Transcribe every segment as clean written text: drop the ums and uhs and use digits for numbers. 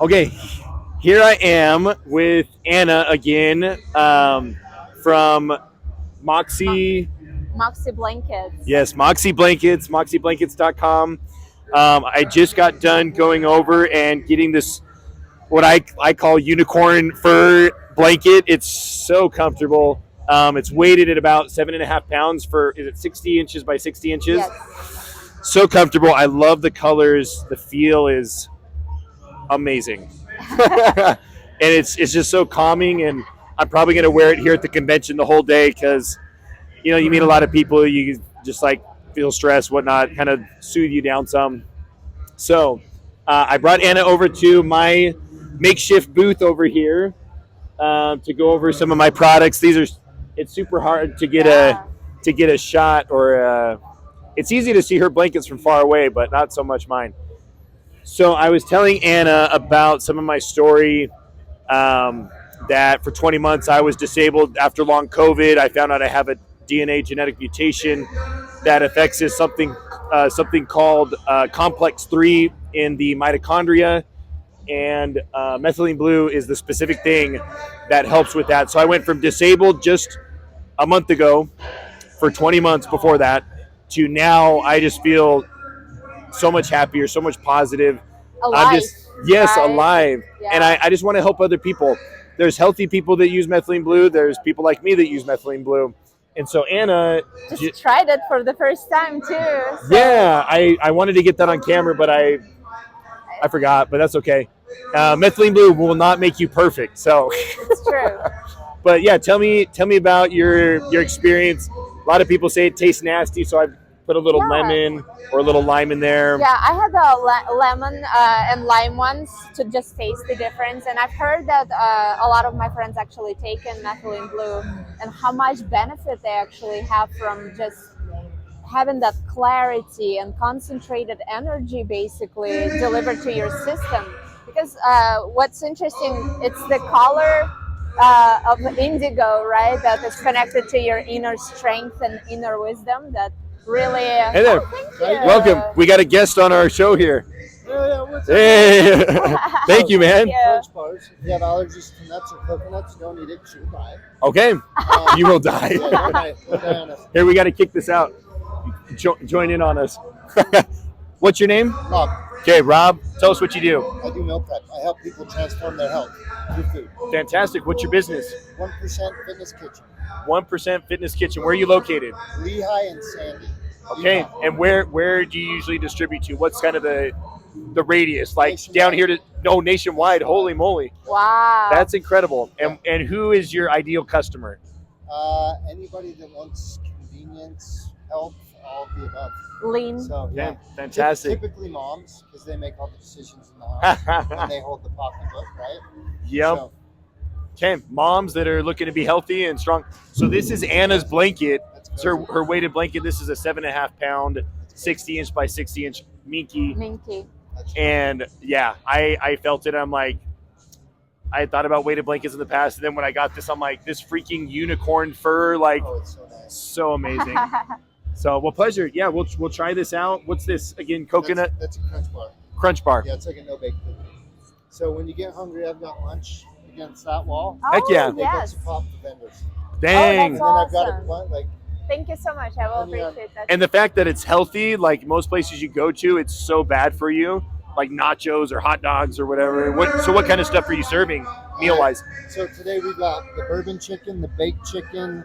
Okay, here I am with Anna again from Moxie. Moxie blankets. Yes, Moxie Blankets, moxieblankets.com. I just got done going over and getting this, what I call unicorn fur blanket. It's so comfortable. It's weighted at about 7.5 pounds for, is it 60 inches by 60 inches? Yes. So comfortable. I love the colors. The feel is amazing. And it's just so calming, and I'm probably going to wear it here at the convention the whole day because you meet a lot of people, you just like feel stressed, whatnot, kind of soothe you down some. So I brought Anna over to my makeshift booth over here to go over some of my products. It's super hard to get a shot, or it's easy to see her blankets from far away, but not so much mine. So I was telling Anna about some of my story. That for 20 months I was disabled after long COVID. I found out I have a DNA genetic mutation that affects something called complex 3 in the mitochondria, and methylene blue is the specific thing that helps with that. So I went from disabled just a month ago for 20 months before that to now I just feel so much happier, so much positive. I'm Alive. just, yes, Right? alive. Yeah. And I just want to help other people. There's healthy people that use methylene blue. There's people like me that use methylene blue. And so Anna, Just tried it for the first time too. So. yeah, I wanted to get that on camera, but I forgot, but that's okay. Methylene blue will not make you perfect. So, It's true. but yeah, tell me about your experience. A lot of people say it tastes nasty, so I put a little Yeah. lemon or a little lime in there. Yeah, I had the lemon and lime ones to just taste the difference, and I've heard that a lot of my friends actually taken methylene blue and how much benefit they actually have from just having that clarity and concentrated energy basically delivered to your system. Because what's interesting, it's the color of indigo, right? That is connected to your inner strength and inner wisdom. That really. Hey there. Oh, thank you. Welcome. We got a guest on our show here. What's up? Hey, thank you, man. Thank you. Crunch bars. If you have allergies to nuts or coconuts, don't eat it. You'll die. Okay, you will die. Yeah, you'll die. You'll die on us. Here, we got to kick this out. Join in on us. What's your name? Rob, Okay, Rob. Tell us what you do. I do meal prep. I help people transform their health through food. Fantastic. What's your business? 1% Fitness Kitchen. 1% Fitness Kitchen. Where are you located? Lehigh and Sandy. Okay, Utah. and where do you usually distribute to? What's kind of the radius? Like Nationwide. down here to nationwide. Holy moly, Wow. that's incredible. And who is your ideal customer? Anybody that wants convenience, health, all of the above. lean. So yeah, Yeah, fantastic. Typically moms, because they make all the decisions in the house and they hold the pocketbook, right? Yep. So, Okay, moms that are looking to be healthy and strong. So this is Anna's blanket. that's It's her weighted blanket. This is a 7.5 pound, 60 inch by 60 inch minky. Minky. That's And yeah, I felt it. I'm like, I had thought about weighted blankets in the past, and then when I got this, I'm like, this freaking unicorn fur, like, Oh, it's so nice. so amazing. So, well, pleasure. Yeah, we'll try this out. What's this again? Coconut That's a crunch bar. crunch bar. Yeah, it's like a no-bake cookie. So when you get hungry, I've got lunch against that wall. Heck yeah. Oh, They yes. get to pop the vendors. Dang. And then I've got Awesome. it like Thank you so much. I will Yeah. appreciate that. And the fact that it's healthy, like most places you go to, it's so bad for you, like nachos or hot dogs or whatever. What kind of stuff are you serving meal wise? so today we got the bourbon chicken, the baked chicken,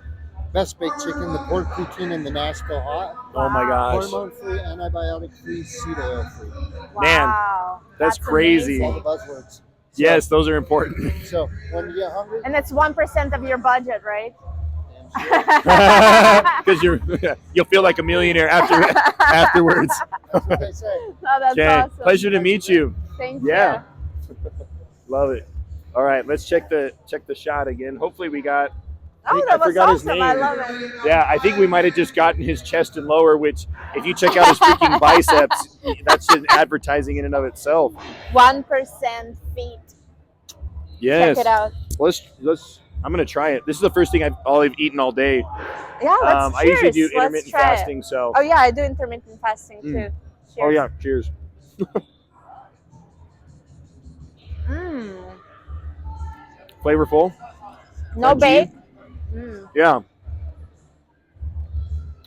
best baked chicken, the pork poutine, and the Nashville hot. Oh my gosh. Hormone-free, antibiotic-free, seed oil-free. Man, Wow. that's crazy. All amazing. the buzzwords. So, Yes, those are important. So when you get hungry, And it's 1% of your budget, right? Because you'll feel like a millionaire afterwards. that's what they say. Oh, that's Okay, awesome. pleasure to meet you. Thank Yeah. you. Love it. All right, let's check the shot again. Hopefully we got. Oh, I that was forgot his awesome. I name. love it. Yeah, I think we might have just gotten his chest and lower, which if you check out his freaking biceps, that's just advertising in and of itself. 1% feet. Yes. Check it out. Let's. I'm gonna try it. This is the first thing I've eaten all day. Yeah, let's I usually do cheers. Let's intermittent try it. fasting, so. Oh, yeah, I do intermittent fasting too. Mm. Cheers. Oh yeah, cheers. flavorful. No Crunchy. bake. Mm. Yeah.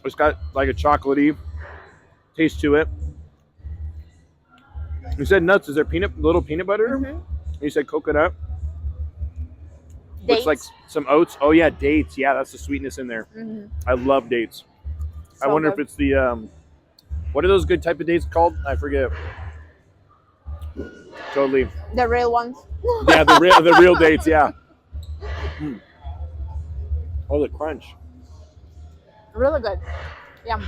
It's got like a chocolatey taste to it. You said nuts. Is there little peanut butter? Mm-hmm. You said coconut. Looks like Dates. some oats. Oh yeah, dates. Yeah, that's the sweetness in there. Mm-hmm. I love dates. I So wonder good. if it's the what are those good type of dates called? I forget. Totally. The real ones. Yeah, the real dates. Yeah. Mm. Oh, the crunch. Really good. Yum.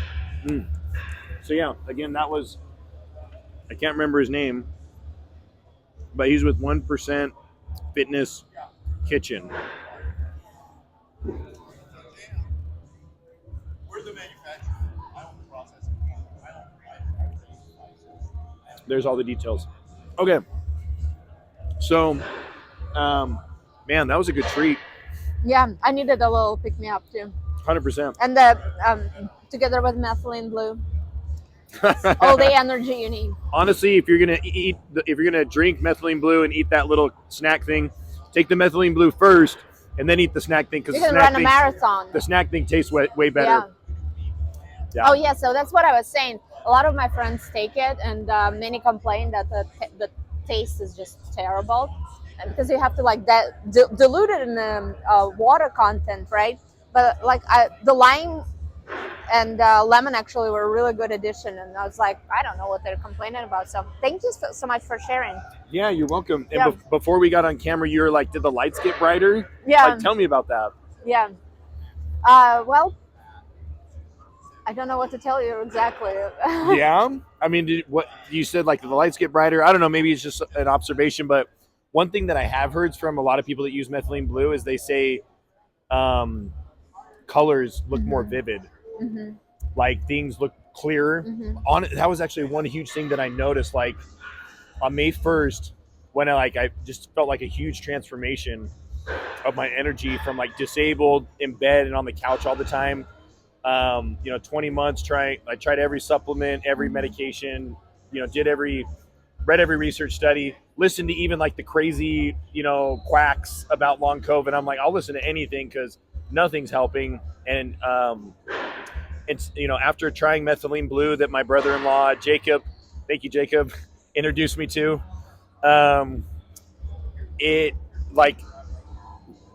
Mm. So yeah, again, that was I can't remember his name, but he's with 1% Fitness Kitchen. There's all the details. Okay. So, man, that was a good treat. Yeah, I needed a little pick me up too. 100%. And the together with methylene blue, all the energy you need. Honestly, if you're gonna drink methylene blue and eat that little snack thing, take the methylene blue first, and then eat the snack thing because You can run a marathon. the snack thing tastes way better. Yeah. Yeah. Oh yeah, so that's what I was saying. A lot of my friends take it, and many complain that the taste is just terrible, because you have to like dilute it in the water content, right? But like the lime and lemon actually were a really good addition, and I was like, I don't know what they're complaining about. So thank you so much for sharing. Yeah, you're welcome. And Yeah. before we got on camera, you were like, "Did the lights get brighter?" Yeah. Like, tell me about that. Yeah. Well, I don't know what to tell you exactly. Yeah. I mean, what you said, like the lights get brighter. I don't know. Maybe it's just an observation, but one thing that I have heard from a lot of people that use methylene blue is they say colors look more vivid. Mm-hmm. Like things look clearer. Mm-hmm. That was actually one huge thing that I noticed. Like on May 1st, when I just felt like a huge transformation of my energy from like disabled in bed and on the couch all the time. 20 months I tried every supplement, every medication, read every research study, listened to even like the crazy, quacks about long COVID. I'm like, I'll listen to anything because nothing's helping. And it's, after trying methylene blue that my brother-in-law, Jacob, thank you, Jacob, introduced me to, it like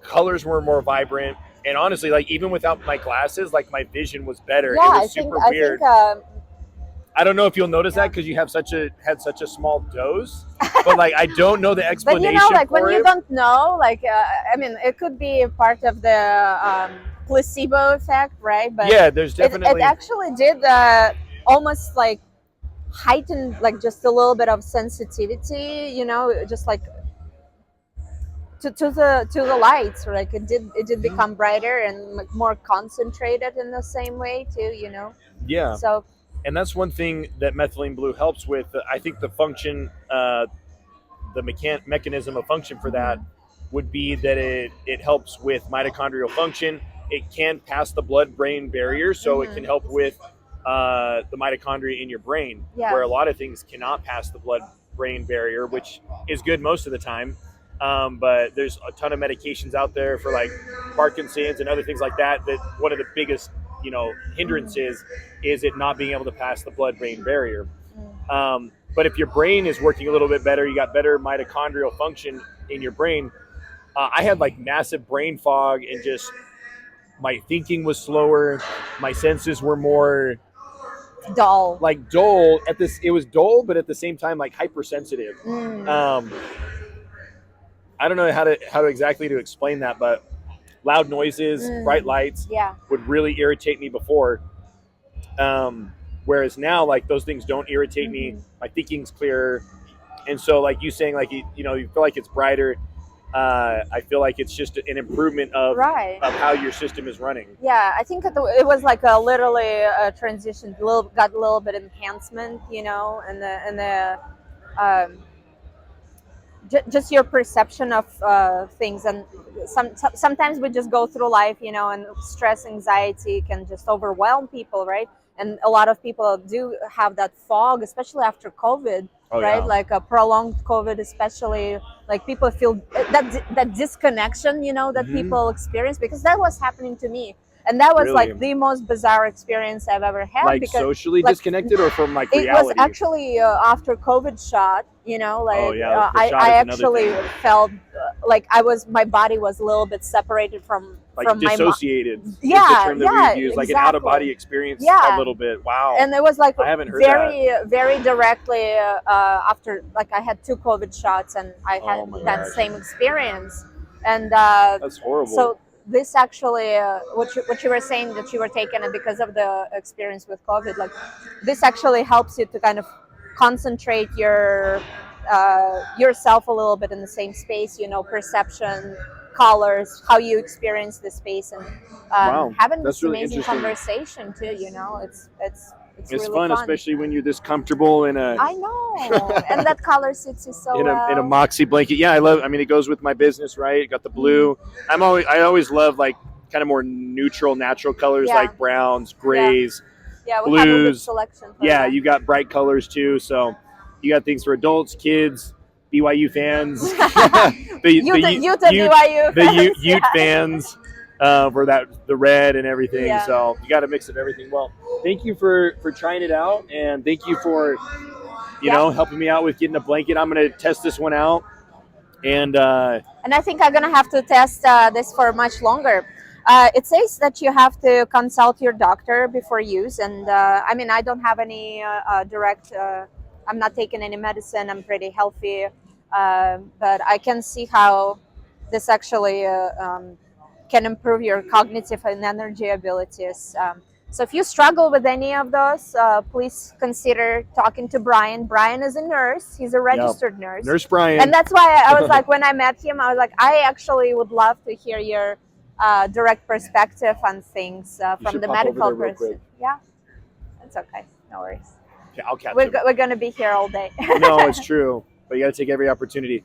colors were more vibrant. And honestly, like even without my glasses, like my vision was better. Yeah, it was super weird. I don't know if you'll notice that because you had such a small dose, but like I don't know the explanation. But like for when it. you don't know, like I mean, it could be a part of the placebo effect, right? But yeah, there's definitely it actually did almost like heighten like just a little bit of sensitivity, just like to the lights, like it did become brighter and more concentrated in the same way too, Yeah. So. And that's one thing that methylene blue helps with. I think the function, the mechanism of function for that would be that it helps with mitochondrial function. It can pass the blood-brain barrier, so it can help with the mitochondria in your brain, where a lot of things cannot pass the blood-brain barrier, which is good most of the time. But there's a ton of medications out there for like Parkinson's and other things like that. That one of the biggest hindrances is it not being able to pass the blood-brain barrier. But if your brain is working a little bit better, you got better mitochondrial function in your brain. I had like massive brain fog and just my thinking was slower. My senses were more dull. Like dull at this. It was dull, but at the same time like hypersensitive. I don't know how to exactly to explain that, but loud noises, bright lights would really irritate me before. Whereas now, like those things don't irritate me. My thinking's clearer, and so like you saying, like you feel like it's brighter. I feel like it's just an improvement of how your system is running. Yeah, I think it was like literally a transition, got a little bit enhancement, and the just your perception of things. And sometimes we just go through life, and stress, anxiety can just overwhelm people, right? and a lot of people do have that fog, especially after COVID, Oh, right? yeah. Like a prolonged COVID, especially, like people feel that disconnection, you know, that Mhm. people experience, because that was happening to me, and that was Really? like the most bizarre experience I've ever had. Like because socially like, disconnected or from like it reality? was actually after COVID shot, you know, like Oh, yeah, the shot I is another actually thing. felt like my body was a little bit separated from Like my dissociated is the Yeah, term that yeah, we use, like an exactly. out-of-body experience Yeah. a little bit. Wow. and it was like I haven't heard very directly after, like I had 2 COVID shots, and I Oh had my that gosh. same experience. And That's horrible. so this actually, what you were saying, that you were taking it because of the experience with COVID, like this actually helps you to kind of concentrate yourself a little bit in the same space, you know, perception, colors, how you experience the space, and Wow, having that's this really amazing interesting. conversation too, you know. It's It's really fun, especially when you're this comfortable in a I know. And that color suits you so in a well. moxie blanket. Yeah, I mean, it goes with my business, right? Got the blue. I always love like kind of more neutral, natural colors, Yeah. like browns, grays. Yeah, we have a good blues. selection for Yeah, that. you got bright colors too. So you got things for adults, kids, BYU fans, Youth BYU the fans, Ute yeah. fans, for the red and everything. Yeah. So you got a mix of everything. Well, thank you for trying it out, and thank you for you Yeah. know helping me out with getting a blanket. I'm gonna test this one out, and And I think I'm gonna have to test this for much longer. It says that you have to consult your doctor before use, and I mean, I don't have any direct. I'm not taking any medicine. I'm pretty healthy, but I can see how this actually can improve your cognitive and energy abilities. So if you struggle with any of those, please consider talking to Brian. Brian is a nurse. He's a registered nurse. Nurse Brian. And that's why I was like, when I met him, I was like, I actually would love to hear your direct perspective on things from should the pop over medical there real person. quick. Yeah, it's okay. No worries. Okay, I'll catch We're, him. we're going to be here all day. No, it's true, but you got to take every opportunity.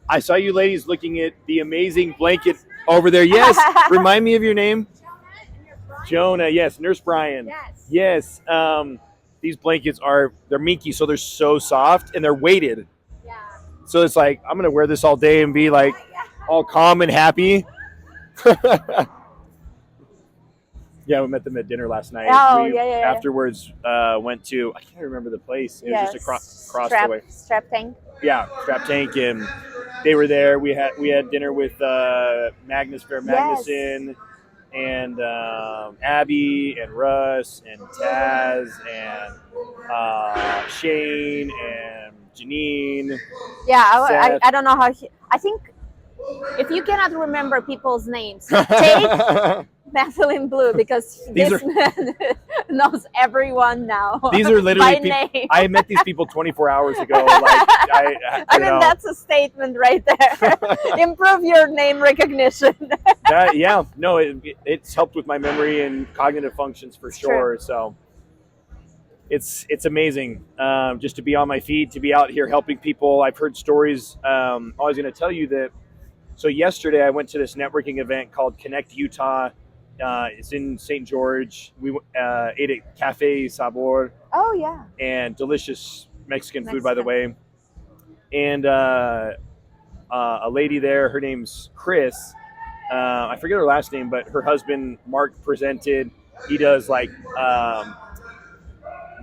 I saw you ladies looking at the amazing blanket over there. Yes, remind me of your name. Jonah. Yes, Nurse Brian. Yes. Yes. These blankets they're minky, so they're so soft and they're weighted. Yeah. So it's like I'm gonna wear this all day and be like all calm and happy. Yeah, we met them at dinner last night. Oh, We, yeah. Afterwards, went to I can't remember the place. It was just across the way. Strap tank. Yeah, Strap Tank, and they were there. We had dinner with Magnus Fair Magnuson and Abby and Russ and Taz and Shane and Janine. Yeah, Seth. I don't know how. I think if you cannot remember people's names, take Methylene Blue, because this man knows everyone now. These are literally by name. I met these people 24 hours ago. Like I mean, that's a statement right there. Improve your name recognition. It's helped with my memory and cognitive functions for sure. So it's amazing just to be on my feet, to be out here helping people. I've heard stories. I was going to tell you that. So yesterday I went to this networking event called Connect Utah. It's in St. George. We ate at Cafe Sabor. Oh, yeah. And delicious Mexican food, by the way. And a lady there, her name's Chris. I forget her last name, but her husband, Mark, presented. He does like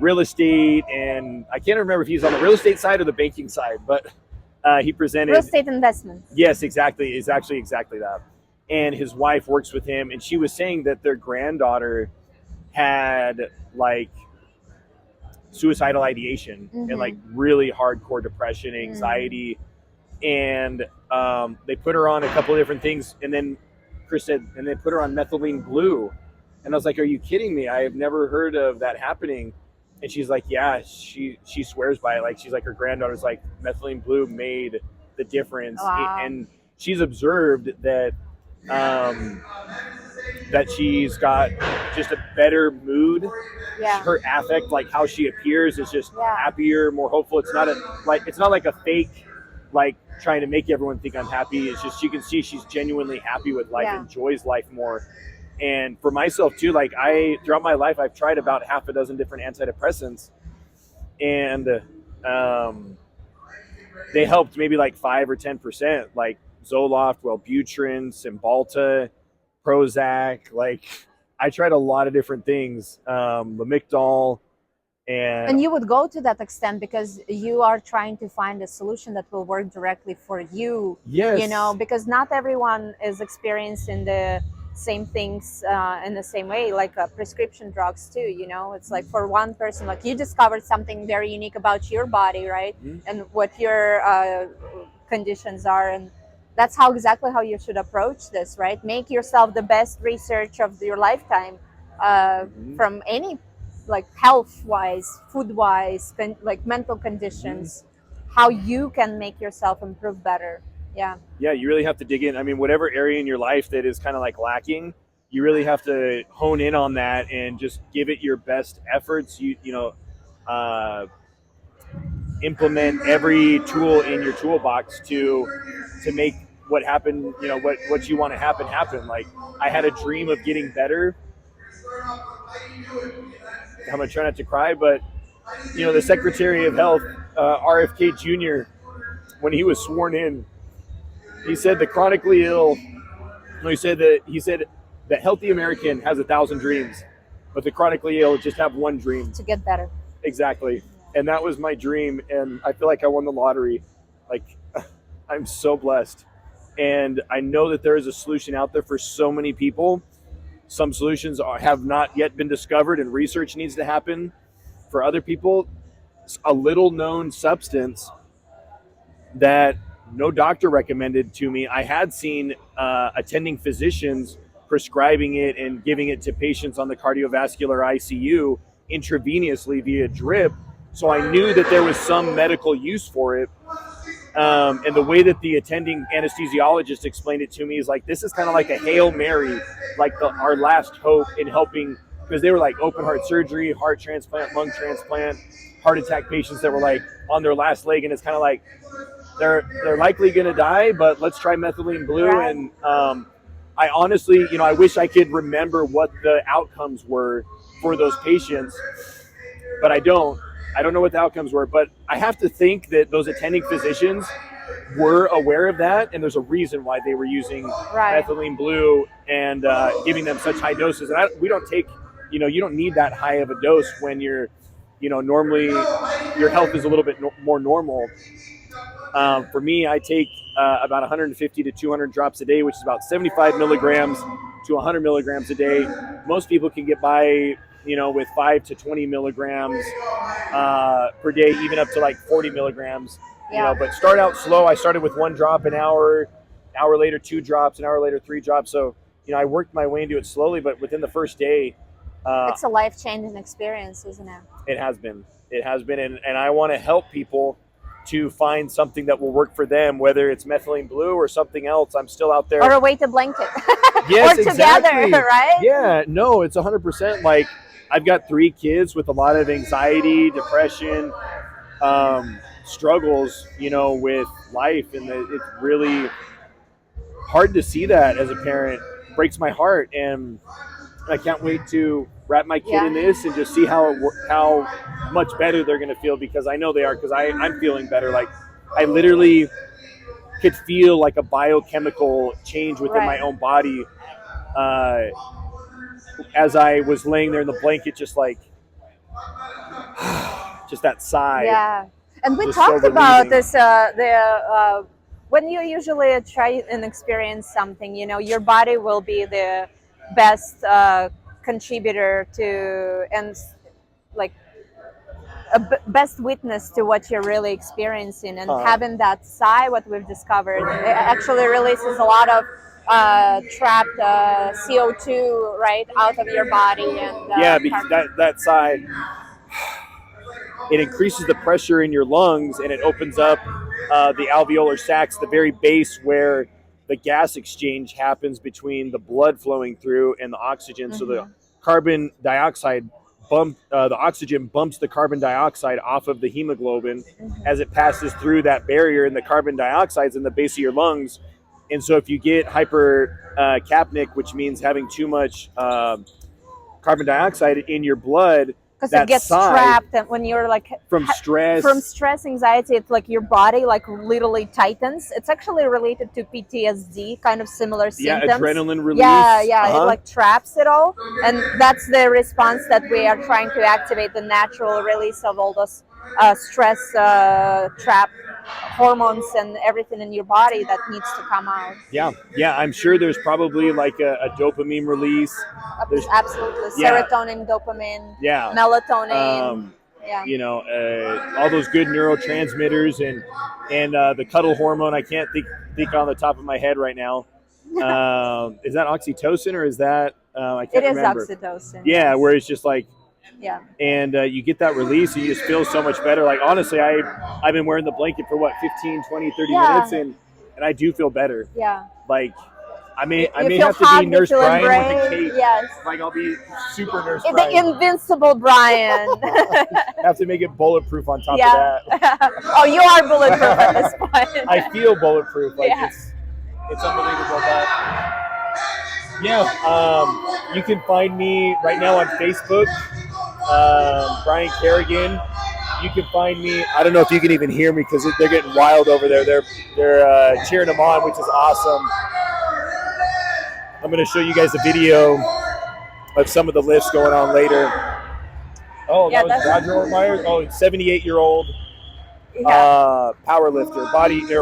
real estate, and I can't remember if he's on the real estate side or the banking side, but he presented. Real estate investments. Yes, exactly. It's actually exactly that. And his wife works with him, and she was saying that their granddaughter had like suicidal ideation and like really hardcore depression, anxiety, and they put her on a couple of different things, and then Chris said, and they put her on Methylene Blue, and I was like, "Are you kidding me? I have never heard of that happening." And she's like, "Yeah, she swears by it. Like she's like her granddaughter's like Methylene Blue made the difference." Wow. And she's observed that that she's got just a better mood. Yeah. Her affect, like how she appears, is just happier, more hopeful. It's not like a fake, like trying to make everyone think I'm happy. It's just you can see she's genuinely happy with life, enjoys life more. And for myself too, like throughout my life, I've tried about half a dozen different antidepressants, and they helped maybe like 5 or 10%, like Zoloft, Wellbutrin, Cymbalta, Prozac. Like I tried a lot of different things, Lamictal, And you would go to that extent because you are trying to find a solution that will work directly for you. Yes. You know, because not everyone is experiencing the same things in the same way, like prescription drugs too. You know, it's like for one person, like you discovered something very unique about your body, right? Mm-hmm. And what your conditions are, and that's how exactly how you should approach this, right? Make yourself the best research of your lifetime from any, like health wise, food wise, like mental conditions, how you can make yourself improve better. Yeah, you really have to dig in. I mean, whatever area in your life that is kind of like lacking, you really have to hone in on that and just give it your best efforts. Implement every tool in your toolbox to make what happened, what you want to happen. Like I had a dream of getting better. I'm gonna try not to cry, but the Secretary of Health, RFK Jr., when he was sworn in, he said the chronically ill. No, he said the healthy American has 1,000 dreams, but the chronically ill just have one dream: to get better. Exactly. And that was my dream, and I feel like I won the lottery. Like, I'm so blessed. And I know that there is a solution out there for so many people. Some solutions have not yet been discovered, and research needs to happen. For other people, a little known substance that no doctor recommended to me. I had seen attending physicians prescribing it and giving it to patients on the cardiovascular ICU intravenously via drip. So I knew that there was some medical use for it. And the way that the attending anesthesiologist explained it to me is like, this is kind of like a Hail Mary, like our last hope in helping, because they were like open heart surgery, heart transplant, lung transplant, heart attack patients that were like on their last leg. And it's kind of like, they're likely going to die, but let's try Methylene Blue. Right. And I honestly, I wish I could remember what the outcomes were for those patients, but I don't know what the outcomes were, but I have to think that those attending physicians were aware of that, and there's a reason why they were using Methylene Blue and giving them such high doses. And we don't take, you don't need that high of a dose when you're, normally your health is a little bit more normal. For me, I take about 150 to 200 drops a day, which is about 75 milligrams to 100 milligrams a day. Most people can get by, with 5 to 20 milligrams per day, even up to like 40 milligrams. But start out slow. I started with 1 drop an hour later 2 drops, an hour later 3 drops. So I worked my way into it slowly, but within the first day, it's a life-changing experience, isn't it? It has been, and I want to help people to find something that will work for them, whether it's Methylene Blue or something else. I'm still out there. Or a weighted blanket. Yes, or together, exactly. Right? Yeah, no, it's 100%. Like, I've got 3 kids with a lot of anxiety, depression, struggles, with life. And it's really hard to see that as a parent. It breaks my heart. And I can't wait to wrap my kid in this and just see how much better they're going to feel, because I know they are, because I'm feeling better. Like, I literally could feel like a biochemical change within my own body as I was laying there in the blanket, just like, just that sigh. Yeah. And we Just talked so about relieving. this, when you usually try and experience something, your body will be the best contributor to, and like best witness to what you're really experiencing. And having that sigh, what we've discovered, it actually releases a lot of trapped CO2 right out of your body. And because that sigh, it increases the pressure in your lungs, and it opens up the alveolar sacs, the very base where the gas exchange happens between the blood flowing through and the oxygen. So the carbon dioxide the oxygen bumps the carbon dioxide off of the hemoglobin as it passes through that barrier, and the carbon dioxide's in the base of your lungs, And so if you get hypercapnic, which means having too much carbon dioxide in your blood, because it gets trapped, and when you're like from stress, anxiety, it's like your body like literally tightens. It's actually related to PTSD, kind of similar symptoms. Yeah, adrenaline release. Yeah, it like traps it all, and that's the response that we are trying to activate, the natural release of all those stress trap hormones and everything in your body that needs to come out. Yeah, I'm sure there's probably like a dopamine release. There's absolutely serotonin, dopamine, melatonin. You know, all those good neurotransmitters and the cuddle hormone. I can't think on the top of my head right now. Is that oxytocin or is that I can't remember. It is oxytocin. Yeah, where it's just like, and you get that release and you just feel so much better. Like, honestly, I've been wearing the blanket for what, 15, 20, 30 minutes, and I do feel better. Yeah. Like, I may have to be Nurse Brian with a cape. Yes. Like, I'll be super Nurse Brian. The invincible Brian. Have to make it bulletproof on top of that. Oh, you are bulletproof at this point. I feel bulletproof. Like, it's unbelievable. But you can find me right now on Facebook. Brian Kerrigan. You can find me. I don't know if you can even hear me because they're getting wild over there. They're cheering them on, which is awesome. I'm going to show you guys a video of some of the lifts going on later. Oh, that was Roger Ortmeyer. Oh, 78-year-old power lifter,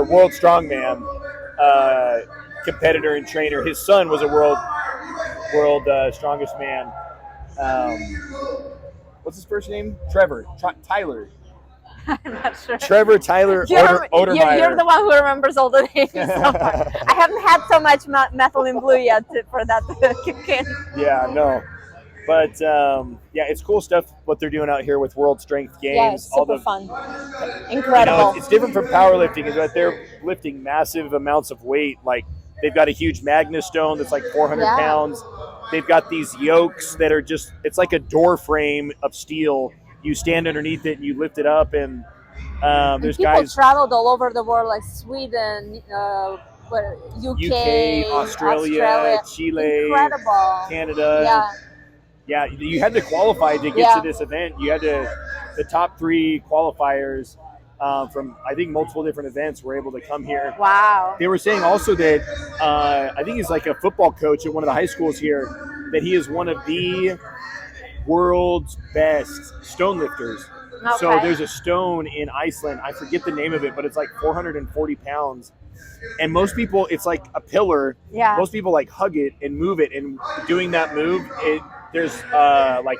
world strongman competitor and trainer. His son was a world strongest man. What's his first name? Tyler. I'm not sure. Trevor Tyler Odermeyer. You're the one who remembers all the names. I haven't had so much methylene blue yet for that to kick in. Yeah, no. But, it's cool stuff what they're doing out here with World Strength Games. Yeah, it's super fun. Incredible. It's different from powerlifting is that they're lifting massive amounts of weight. Like, they've got a huge Magnus stone that's like 400 pounds. They've got these yokes that are just, it's like a door frame of steel. You stand underneath it and you lift it up, and there's guys traveled all over the world, like Sweden, UK, Australia, Chile, incredible. Canada. Yeah, you had to qualify to get to this event. You had the top 3 qualifiers from I think multiple different events were able to come here. Wow. They were saying also that I think he's like a football coach at one of the high schools here, that he is one of the world's best stone lifters. Okay. So there's a stone in Iceland. I forget the name of it, but it's like 440 pounds. And most people, it's like a pillar. Yeah. Most people like hug it and move it. And doing that move, there's like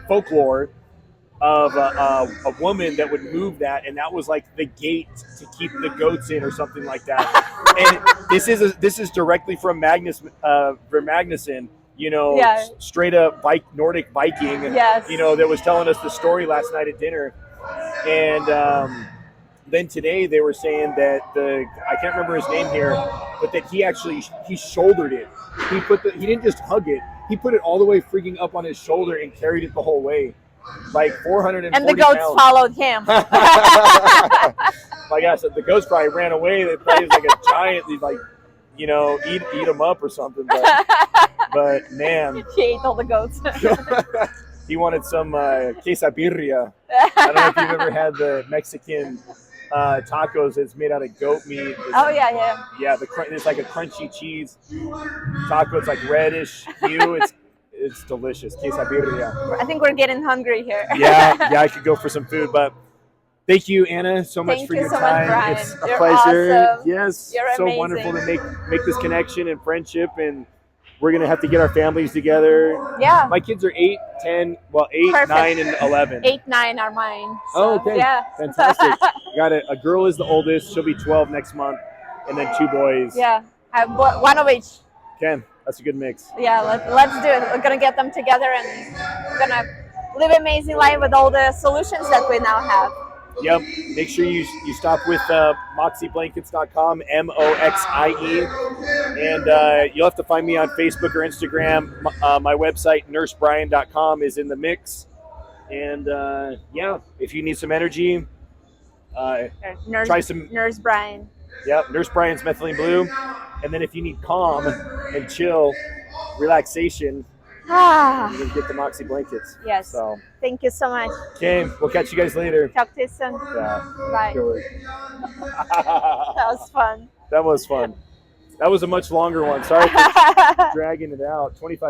folklore of a woman that would move that, and that was like the gate to keep the goats in or something like that. And this is directly from Magnuson. Straight up Nordic Viking, that was telling us the story last night at dinner. And then today they were saying that I can't remember his name here, but that he shouldered it. He didn't just hug it, he put it all the way freaking up on his shoulder and carried it the whole way. Like 440 And the goats pounds. followed him. Like I said, the goats probably ran away. They probably was like a giant, he'd like, eat them up or something. But man, he ate all the goats. He wanted some quesabirria. I don't know if you've ever had the Mexican tacos. It's made out of goat meat. Yeah. It's like a crunchy cheese taco. It's like reddish hue. It's delicious. Quesabirria. I think we're getting hungry here. Yeah. I could go for some food, but. Thank you, Anna, so much for your time. Much, it's a You're pleasure. Awesome. Yes, You're so amazing. Wonderful to make this connection and friendship, and we're gonna have to get our families together. Yeah. My kids are 8, 10, 8, Perfect. 9, and 11. 8, 9 are mine. So, oh, okay. Yeah. Fantastic. Got it. A girl is the oldest. She'll be 12 next month, and then 2 boys. Yeah. I have one of each. Okay, that's a good mix. Yeah, let's do it. We're gonna get them together, and we're gonna live an amazing life with all the solutions that we now have. Yep. Make sure you stop with moxieblankets.com, MOXIE. And you'll have to find me on Facebook or Instagram. My website, nursebrian.com, is in the mix. And if you need some energy, try some Nurse Brian. Yep, Nurse Brian's Methylene Blue. And then if you need calm and chill, relaxation, Ah, you can get the Moxie blankets. yes. So, Thank you so much. okay, we'll catch you guys later. Talk to you soon. Yeah. Bye. Good. That was fun. That was fun. That was a much longer one. Sorry for dragging it out. 25